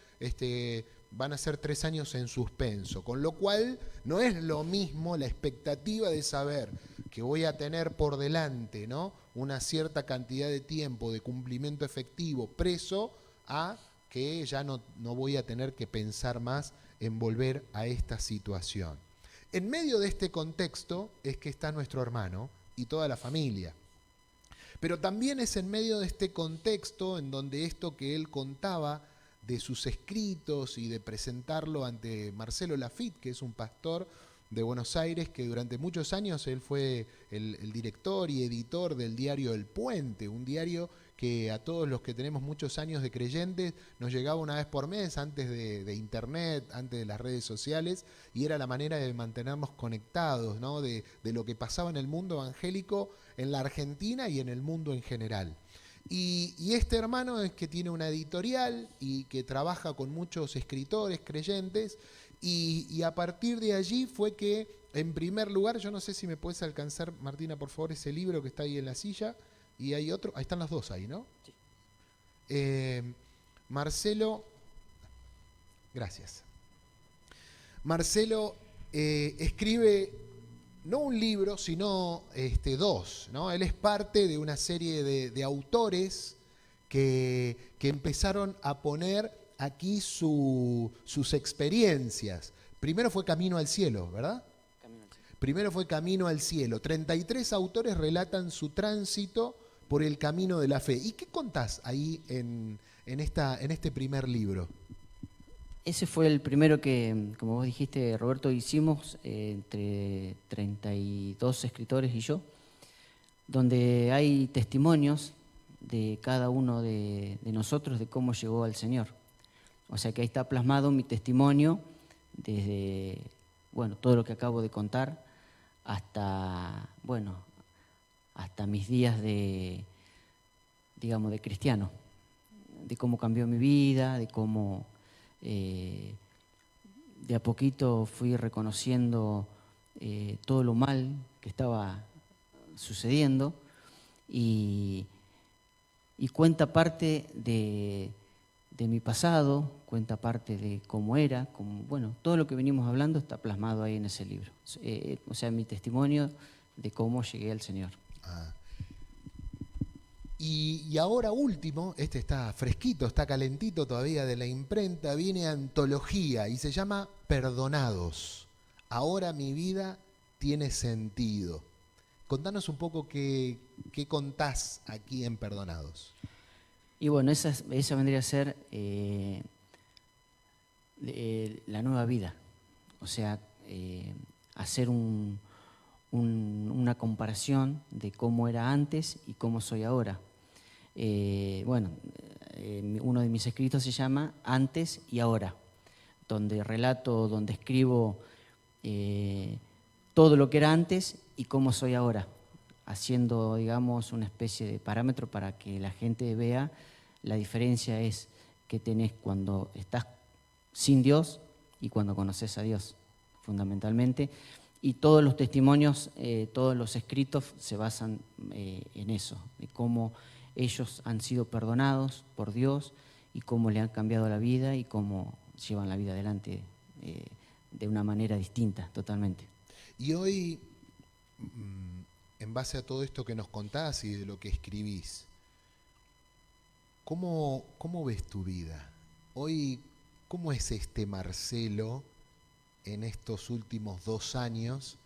van a ser 3 años en suspenso, con lo cual no es lo mismo la expectativa de saber que voy a tener por delante, ¿no?, una cierta cantidad de tiempo de cumplimiento efectivo preso, a que ya no voy a tener que pensar más en volver a esta situación. En medio de este contexto es que está nuestro hermano y toda la familia. Pero también es en medio de este contexto en donde esto que él contaba de sus escritos y de presentarlo ante Marcelo Lafitte, que es un pastor de Buenos Aires, que durante muchos años él fue el director y editor del diario El Puente, un diario que a todos los que tenemos muchos años de creyentes nos llegaba una vez por mes, antes de internet, antes de las redes sociales, y era la manera de mantenernos conectados, ¿no?, de lo que pasaba en el mundo evangélico en la Argentina y en el mundo en general. Y este hermano es que tiene una editorial y que trabaja con muchos escritores creyentes, y a partir de allí fue que, en primer lugar, yo no sé si me puedes alcanzar, Martina, por favor, ese libro que está ahí en la silla, y hay otro, ahí están los dos ahí, ¿no? Sí. Marcelo, gracias. Marcelo escribe no un libro, sino 2, ¿no? Él es parte de una serie de autores que empezaron a poner aquí sus experiencias. Primero fue Camino al Cielo, ¿verdad? Camino al Cielo. Primero fue Camino al Cielo. 33 autores relatan su tránsito por el camino de la fe. ¿Y qué contás ahí en este primer libro? Ese fue el primero que, como vos dijiste, Roberto, hicimos entre 32 escritores y yo, donde hay testimonios de cada uno de nosotros de cómo llegó al Señor. O sea que ahí está plasmado mi testimonio desde, bueno, todo lo que acabo de contar hasta, bueno, hasta mis días de, digamos, de cristiano, de cómo cambió mi vida, de cómo de a poquito fui reconociendo todo lo mal que estaba sucediendo, y cuenta parte de mi pasado, cuenta parte de cómo era, bueno, todo lo que venimos hablando está plasmado ahí en ese libro. O sea, mi testimonio de cómo llegué al Señor. Y ahora último, este está fresquito, está calentito todavía de la imprenta, viene Antología y se llama Perdonados. Ahora mi vida tiene sentido. Contanos un poco qué contás aquí en Perdonados. Y bueno, esa vendría a ser la nueva vida. O sea, hacer una comparación de cómo era antes y cómo soy ahora. Uno de mis escritos se llama Antes y Ahora, donde relato, donde escribo todo lo que era antes y cómo soy ahora, haciendo, digamos, una especie de parámetro para que la gente vea la diferencia es que tenés cuando estás sin Dios y cuando conoces a Dios, fundamentalmente. Y todos los testimonios, todos los escritos se basan en eso, de cómo ellos han sido perdonados por Dios y cómo le han cambiado la vida y cómo llevan la vida adelante de una manera distinta, totalmente. Y hoy, en base a todo esto que nos contás y de lo que escribís, ¿cómo ves tu vida? Hoy, ¿cómo es este Marcelo en estos últimos 2 años?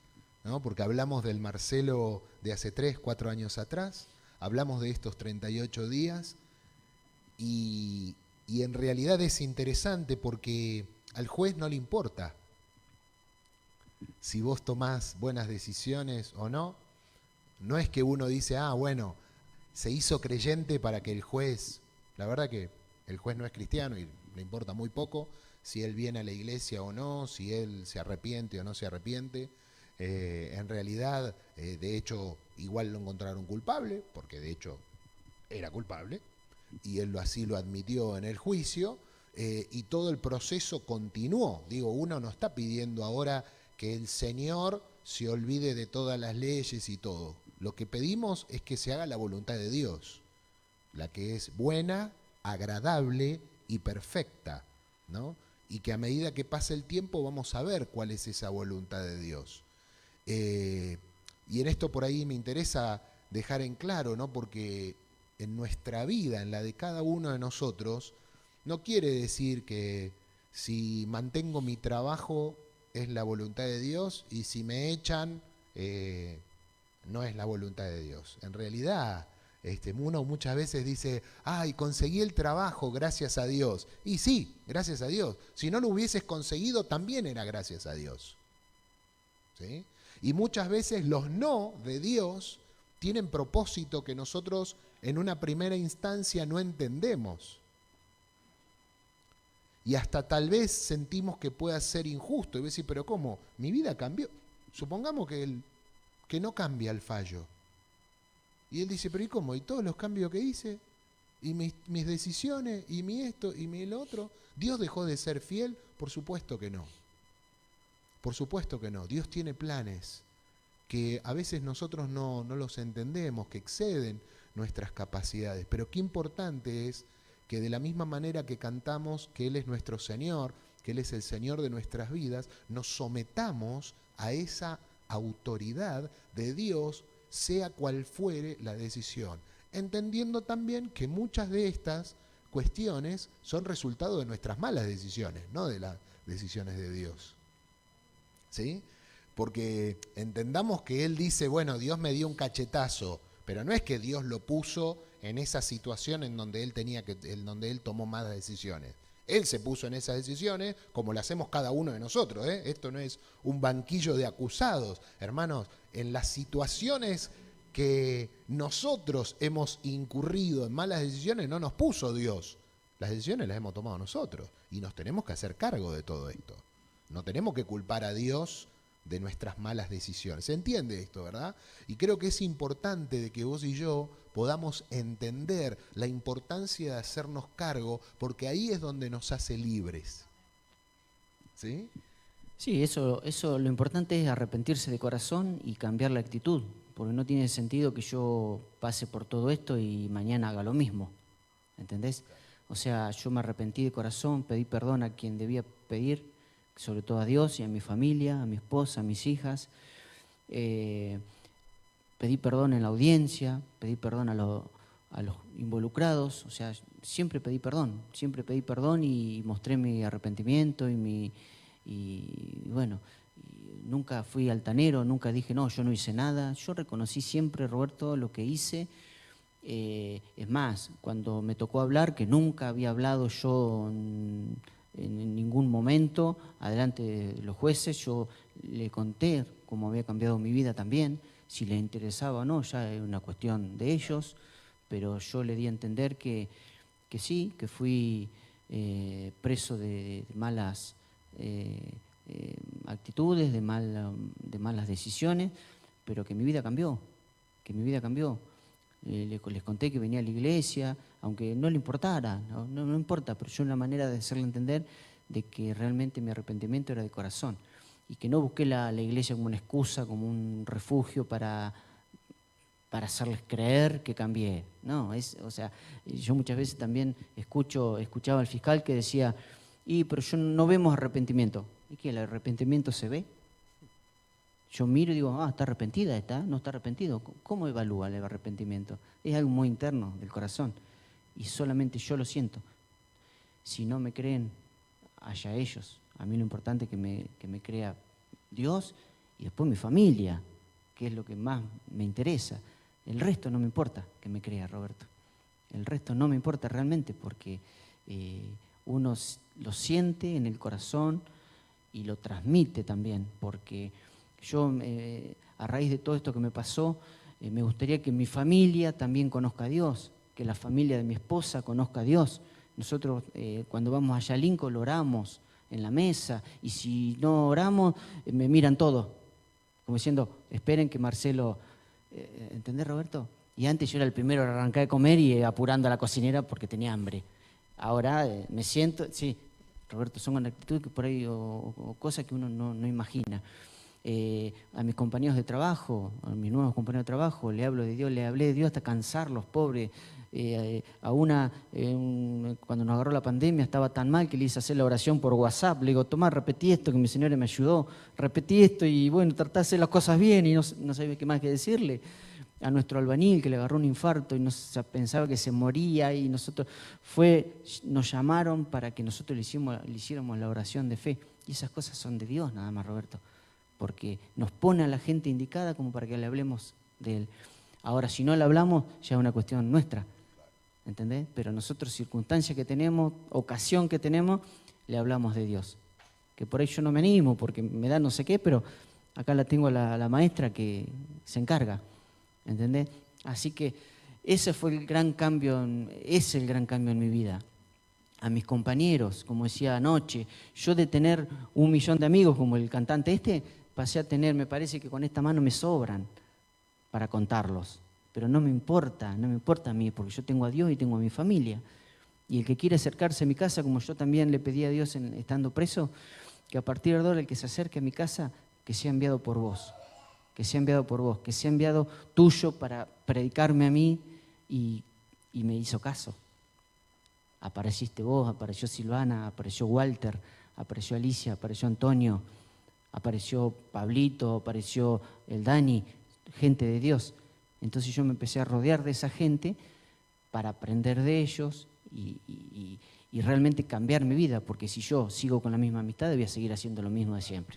¿No? Porque hablamos del Marcelo de hace 3, 4 años atrás, hablamos de estos 38 días y en realidad es interesante porque al juez no le importa si vos tomás buenas decisiones o no. No es que uno dice, bueno, se hizo creyente para que el juez, la verdad que el juez no es cristiano y le importa muy poco si él viene a la iglesia o no, si él se arrepiente o no se arrepiente. En realidad, de hecho, igual lo encontraron culpable, porque de hecho era culpable, y él así lo admitió en el juicio, y todo el proceso continuó. Digo, uno no está pidiendo ahora que el Señor se olvide de todas las leyes y todo. Lo que pedimos es que se haga la voluntad de Dios, la que es buena, agradable y perfecta, ¿no? Y que a medida que pase el tiempo vamos a ver cuál es esa voluntad de Dios. Y en esto por ahí me interesa dejar en claro, ¿no? Porque en nuestra vida, en la de cada uno de nosotros, no quiere decir que si mantengo mi trabajo es la voluntad de Dios y si me echan no es la voluntad de Dios. En realidad, uno muchas veces dice, conseguí el trabajo gracias a Dios. Y sí, gracias a Dios. Si no lo hubieses conseguido, también era gracias a Dios. ¿Sí? Y muchas veces los no de Dios tienen propósito que nosotros en una primera instancia no entendemos. Y hasta tal vez sentimos que pueda ser injusto. Y decir, pero ¿cómo? Mi vida cambió. Supongamos que no cambia el fallo. Y él dice, pero ¿y cómo? ¿Y todos los cambios que hice? ¿Y mis decisiones? ¿Y mi esto? ¿Y mi lo otro? ¿Dios dejó de ser fiel? Por supuesto que no. Por supuesto que no. Dios tiene planes que a veces nosotros no los entendemos, que exceden nuestras capacidades. Pero qué importante es que de la misma manera que cantamos que Él es nuestro Señor, que Él es el Señor de nuestras vidas, nos sometamos a esa autoridad de Dios, sea cual fuere la decisión. Entendiendo también que muchas de estas cuestiones son resultado de nuestras malas decisiones, no de las decisiones de Dios. ¿Sí? Porque entendamos que Él dice, bueno, Dios me dio un cachetazo, pero no es que Dios lo puso en esa situación en donde Él tomó malas decisiones. Él se puso en esas decisiones como lo hacemos cada uno de nosotros. Esto no es un banquillo de acusados. Hermanos, en las situaciones que nosotros hemos incurrido en malas decisiones no nos puso Dios. Las decisiones las hemos tomado nosotros y nos tenemos que hacer cargo de todo esto. No tenemos que culpar a Dios de nuestras malas decisiones. ¿Se entiende esto, verdad? Y creo que es importante de que vos y yo podamos entender la importancia de hacernos cargo, porque ahí es donde nos hace libres. ¿Sí? Sí, eso lo importante es arrepentirse de corazón y cambiar la actitud, porque no tiene sentido que yo pase por todo esto y mañana haga lo mismo, ¿entendés? O sea, yo me arrepentí de corazón, pedí perdón a quien debía pedir, sobre todo a Dios y a mi familia, a mi esposa, a mis hijas. Pedí perdón en la audiencia, pedí perdón a los involucrados, o sea, siempre pedí perdón y mostré mi arrepentimiento y nunca fui altanero, nunca dije, no, yo no hice nada. Yo reconocí siempre, Roberto, lo que hice. Es más, cuando me tocó hablar, que nunca había hablado yo en ningún momento, adelante de los jueces, yo le conté cómo había cambiado mi vida también. Si les interesaba o no, ya es una cuestión de ellos, pero yo le di a entender que sí, que fui preso de malas actitudes, de malas decisiones, pero que mi vida cambió, que mi vida cambió. Les conté que venía a la iglesia, aunque no le importara, no importa, pero yo una manera de hacerle entender de que realmente mi arrepentimiento era de corazón y que no busqué la iglesia como una excusa, como un refugio para hacerles creer que cambié. No, o sea, yo muchas veces también escuchaba al fiscal que decía, pero yo no vemos arrepentimiento. ¿Y qué? ¿El arrepentimiento se ve? Yo miro y digo, está arrepentida, no está arrepentido. ¿Cómo evalúa el arrepentimiento? Es algo muy interno del corazón y solamente yo lo siento. Si no me creen, allá ellos. A mí lo importante es que me crea Dios y después mi familia, que es lo que más me interesa. El resto no me importa que me crea, Roberto. El resto no me importa realmente porque uno lo siente en el corazón y lo transmite también, porque yo, a raíz de todo esto que me pasó, me gustaría que mi familia también conozca a Dios, que la familia de mi esposa conozca a Dios. Nosotros cuando vamos allá a Lincoln oramos en la mesa y si no oramos me miran todos, como diciendo, esperen que Marcelo... ¿Entendés, Roberto? Y antes yo era el primero a arrancar de comer y apurando a la cocinera porque tenía hambre. Ahora me siento... Sí, Roberto, son actitudes que por ahí o cosas que uno no imagina. A mis compañeros de trabajo, a mis nuevos compañeros de trabajo, le hablo de Dios, le hablé de Dios hasta cansarlos, pobres. A una, cuando nos agarró la pandemia, estaba tan mal que le hice hacer la oración por WhatsApp. Le digo, tomá, repetí esto, que mi señora me ayudó, repetí esto y bueno, tratá de hacer las cosas bien y no sabía qué más que decirle. A nuestro albañil que le agarró un infarto y pensaba que se moría y nos llamaron para que nosotros le hiciéramos la oración de fe. Y esas cosas son de Dios nada más, Roberto, porque nos pone a la gente indicada como para que le hablemos de Él. Ahora, si no le hablamos, ya es una cuestión nuestra, ¿entendés? Pero nosotros, circunstancias que tenemos, ocasión que tenemos, le hablamos de Dios. Que por ahí yo no me animo, porque me da no sé qué, pero acá la tengo la maestra que se encarga, ¿entendés? Así que ese fue el gran cambio, es el gran cambio en mi vida. A mis compañeros, como decía anoche, yo de tener 1 millón de amigos como el cantante pasé a tener, me parece que con esta mano me sobran para contarlos. Pero no me importa a mí, porque yo tengo a Dios y tengo a mi familia. Y el que quiere acercarse a mi casa, como yo también le pedí a Dios estando preso, que a partir de ahora el que se acerque a mi casa, que sea enviado por vos, que sea enviado por vos, que sea enviado tuyo para predicarme a mí y me hizo caso. Apareciste vos, apareció Silvana, apareció Walter, apareció Alicia, apareció Antonio, apareció Pablito, apareció el Dani, gente de Dios. Entonces yo me empecé a rodear de esa gente para aprender de ellos y realmente cambiar mi vida, porque si yo sigo con la misma amistad, voy a seguir haciendo lo mismo de siempre.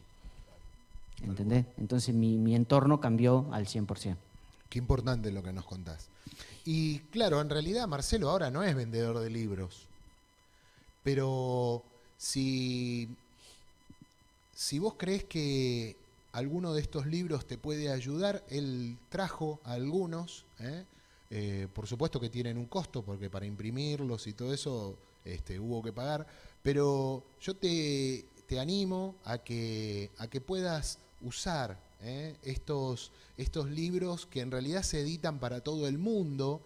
¿Entendés? Entonces mi entorno cambió al 100%. Qué importante lo que nos contás. Y claro, en realidad Marcelo ahora no es vendedor de libros, pero si vos creés que alguno de estos libros te puede ayudar, él trajo algunos, por supuesto que tienen un costo, porque para imprimirlos y todo eso hubo que pagar, pero yo te animo a que puedas usar estos libros que en realidad se editan para todo el mundo.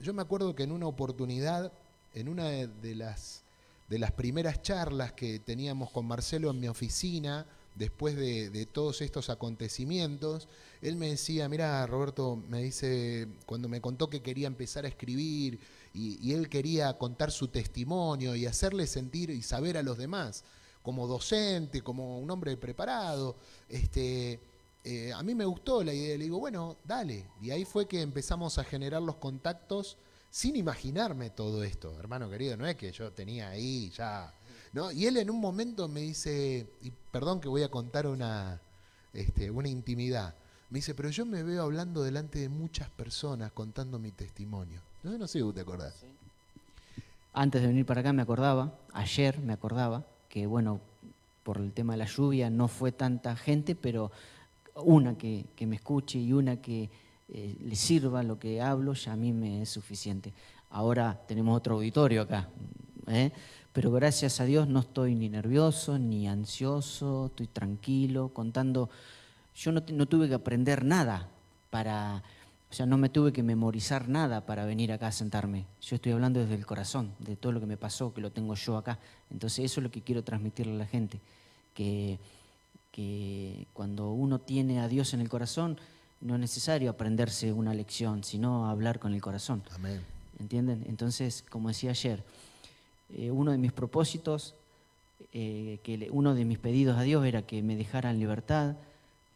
Yo me acuerdo que en una oportunidad, en una de las primeras charlas que teníamos con Marcelo en mi oficina, después de todos estos acontecimientos, él me decía, mirá, Roberto, me dice, cuando me contó que quería empezar a escribir y él quería contar su testimonio y hacerle sentir y saber a los demás, como docente, como un hombre preparado, a mí me gustó la idea, le digo, bueno, dale. Y ahí fue que empezamos a generar los contactos sin imaginarme todo esto, hermano querido, no es que yo tenía ahí ya ¿no? Y él en un momento me dice, y perdón que voy a contar una intimidad, me dice, pero yo me veo hablando delante de muchas personas contando mi testimonio. No sé si vos te acordás. Sí. Antes de venir para acá ayer me acordaba, que bueno, por el tema de la lluvia no fue tanta gente, pero una que me escuche y una que le sirva lo que hablo, ya a mí me es suficiente. Ahora tenemos otro auditorio acá, pero gracias a Dios no estoy ni nervioso, ni ansioso, estoy tranquilo, contando. Yo no tuve que aprender nada o sea, no me tuve que memorizar nada para venir acá a sentarme. Yo estoy hablando desde el corazón, de todo lo que me pasó, que lo tengo yo acá. Entonces eso es lo que quiero transmitirle a la gente, que cuando uno tiene a Dios en el corazón, no es necesario aprenderse una lección, sino hablar con el corazón. Amén. ¿Entienden? Entonces, como decía ayer, uno de mis propósitos, uno de mis pedidos a Dios era que me dejara en libertad,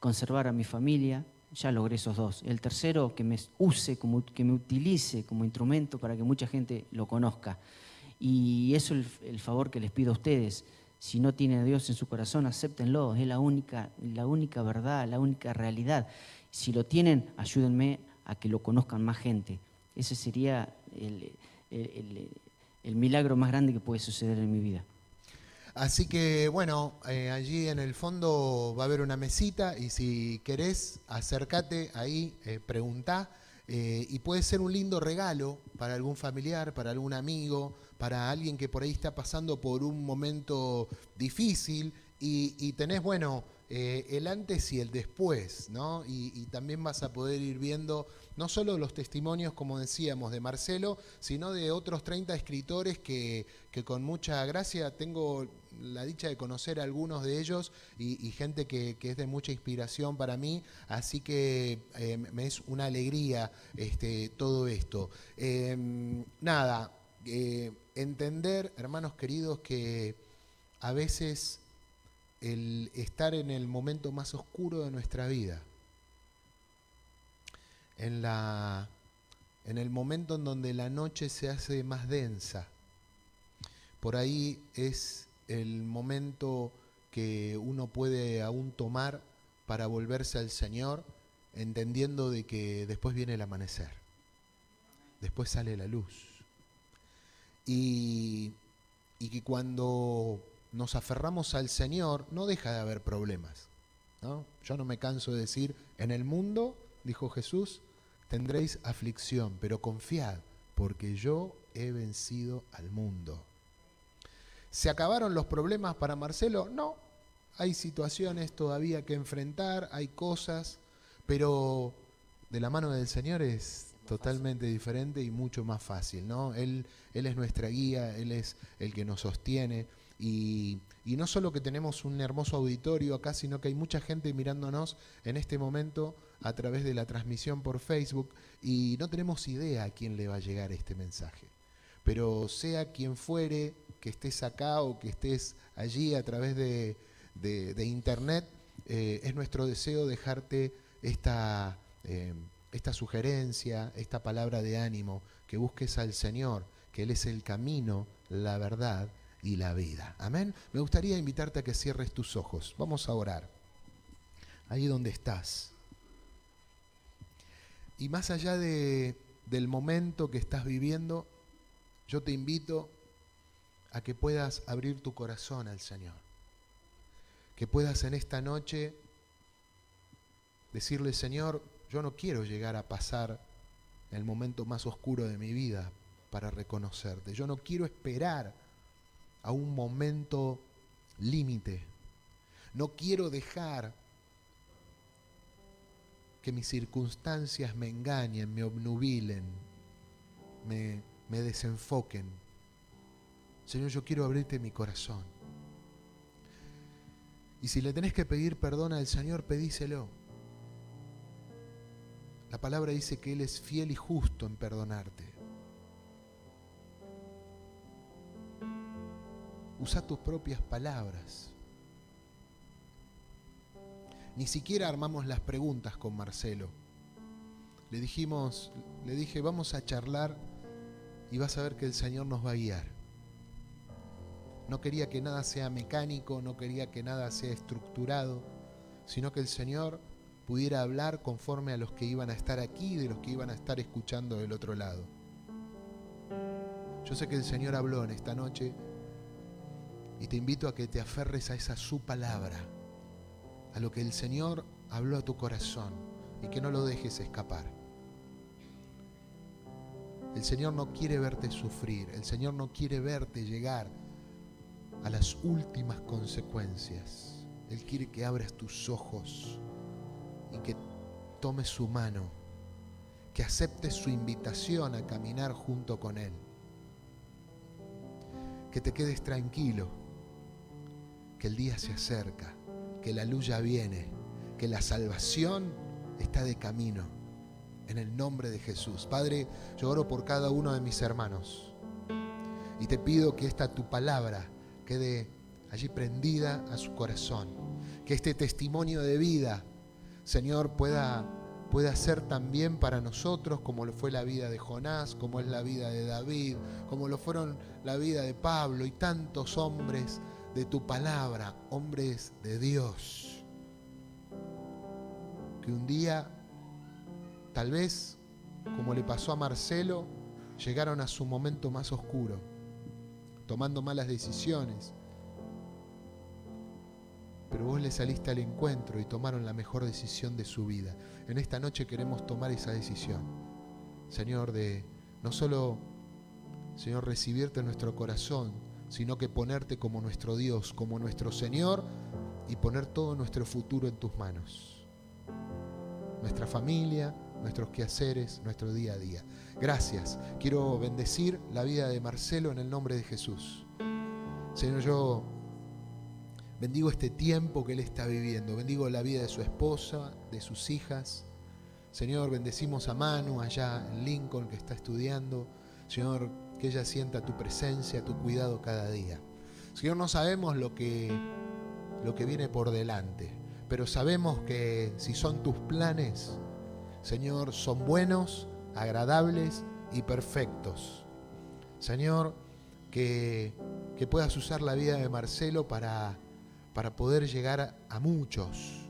conservar a mi familia. Ya logré esos dos. El tercero, que me use, que me utilice como instrumento para que mucha gente lo conozca. Y eso es el favor que les pido a ustedes. Si no tienen a Dios en su corazón, acéptenlo. Es la única verdad, la única realidad. Si lo tienen, ayúdenme a que lo conozcan más gente. Ese sería el milagro más grande que puede suceder en mi vida. Así que bueno, allí en el fondo va a haber una mesita y si querés, acércate ahí, preguntá, y puede ser un lindo regalo para algún familiar, para algún amigo, para alguien que por ahí está pasando por un momento difícil y tenés, bueno, el antes y el después, ¿no? Y también vas a poder ir viendo no solo los testimonios, como decíamos, de Marcelo, sino de otros 30 escritores que con mucha gracia tengo la dicha de conocer a algunos de ellos y gente que es de mucha inspiración para mí, así que me es una alegría todo esto. Nada, entender, hermanos queridos, que a veces el estar en el momento más oscuro de nuestra vida, en el momento en donde la noche se hace más densa, por ahí es el momento que uno puede aún tomar para volverse al Señor, entendiendo de que después viene el amanecer, después sale la luz. Y que cuando nos aferramos al Señor, no deja de haber problemas, ¿no? Yo no me canso de decir, en el mundo, dijo Jesús, tendréis aflicción, pero confiad, porque yo he vencido al mundo. ¿Se acabaron los problemas para Marcelo? No, hay situaciones todavía que enfrentar, hay cosas, pero de la mano del Señor es totalmente diferente y mucho más fácil, ¿no? Él es nuestra guía, Él es el que nos sostiene y no solo que tenemos un hermoso auditorio acá, sino que hay mucha gente mirándonos en este momento a través de la transmisión por Facebook y no tenemos idea a quién le va a llegar este mensaje. Pero sea quien fuere, que estés acá o que estés allí a través de internet, es nuestro deseo dejarte esta sugerencia, esta palabra de ánimo, que busques al Señor, que Él es el camino, la verdad y la vida. Amén. Me gustaría invitarte a que cierres tus ojos. Vamos a orar. Ahí donde estás. Y más allá del momento que estás viviendo, yo te invito a que puedas abrir tu corazón al Señor. Que puedas en esta noche decirle, Señor, yo no quiero llegar a pasar el momento más oscuro de mi vida para reconocerte. Yo no quiero esperar a un momento límite. No quiero dejar que mis circunstancias me engañen, me obnubilen, me desenfoquen. Señor, yo quiero abrirte mi corazón. Y si le tenés que pedir perdón al Señor, pedíselo. La palabra dice que Él es fiel y justo en perdonarte. Usa tus propias palabras. Ni siquiera armamos las preguntas con Marcelo. Le dije, vamos a charlar y vas a ver que el Señor nos va a guiar. no quería que nada sea mecánico, no quería que nada sea estructurado, sino que el Señor pudiera hablar conforme a los que iban a estar aquí y de los que iban a estar escuchando del otro lado. Yo sé que el Señor habló en esta noche y te invito a que te aferres a esa su palabra, a lo que el Señor habló a tu corazón y que no lo dejes escapar. El Señor no quiere verte sufrir, el Señor no quiere verte llegar a las últimas consecuencias. Él quiere que abras tus ojos y que tomes su mano, que aceptes su invitación a caminar junto con Él. Que te quedes tranquilo, que el día se acerca, que la luz ya viene, que la salvación está de camino. En el nombre de Jesús. Padre, yo oro por cada uno de mis hermanos y te pido que esta tu palabra quede allí prendida a su corazón. Que este testimonio de vida, Señor, pueda ser también para nosotros como lo fue la vida de Jonás, como es la vida de David, como lo fueron la vida de Pablo y tantos hombres de tu palabra, hombres de Dios, que un día, tal vez, como le pasó a Marcelo, llegaron a su momento más oscuro, tomando malas decisiones. Pero vos le saliste al encuentro y tomaron la mejor decisión de su vida. En esta noche queremos tomar esa decisión, Señor, de no solo, Señor, recibirte en nuestro corazón, sino que ponerte como nuestro Dios, como nuestro Señor, y poner todo nuestro futuro en tus manos. Nuestra familia, nuestros quehaceres, nuestro día a día. Gracias. Quiero bendecir la vida de Marcelo en el nombre de Jesús. Señor, yo bendigo este tiempo que él está viviendo. Bendigo la vida de su esposa, de sus hijas. Señor, bendecimos a Manu allá en Lincoln que está estudiando. Señor, que ella sienta tu presencia, tu cuidado cada día. Señor, no sabemos lo que viene por delante, pero sabemos que si son tus planes, Señor, son buenos, agradables y perfectos. Señor, que puedas usar la vida de Marcelo para poder llegar a muchos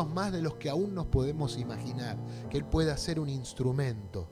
más de los que aún nos podemos imaginar, que Él pueda ser un instrumento,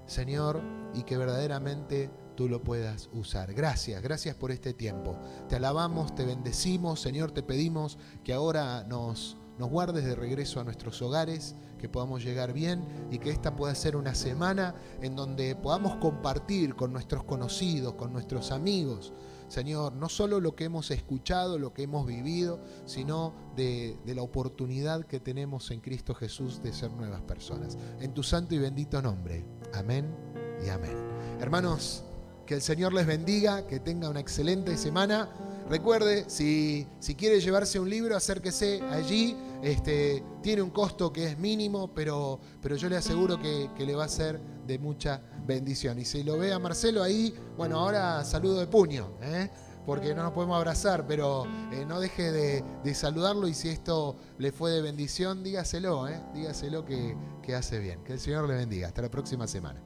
Señor, y que verdaderamente tú lo puedas usar. Gracias por este tiempo. Te alabamos, te bendecimos, Señor, te pedimos que ahora nos guardes de regreso a nuestros hogares, que podamos llegar bien y que esta pueda ser una semana en donde podamos compartir con nuestros conocidos, con nuestros amigos, Señor, no solo lo que hemos escuchado, lo que hemos vivido, sino de la oportunidad que tenemos en Cristo Jesús de ser nuevas personas. En tu santo y bendito nombre. Amén y amén. Hermanos, que el Señor les bendiga, que tenga una excelente semana. Recuerde, si quiere llevarse un libro, acérquese allí. Tiene un costo que es mínimo, pero yo le aseguro que le va a ser de mucha bendición. Y si lo ve a Marcelo ahí, bueno, ahora saludo de puño, porque no nos podemos abrazar, pero no deje de saludarlo, y si esto le fue de bendición, dígaselo que hace bien. Que el Señor le bendiga. Hasta la próxima semana.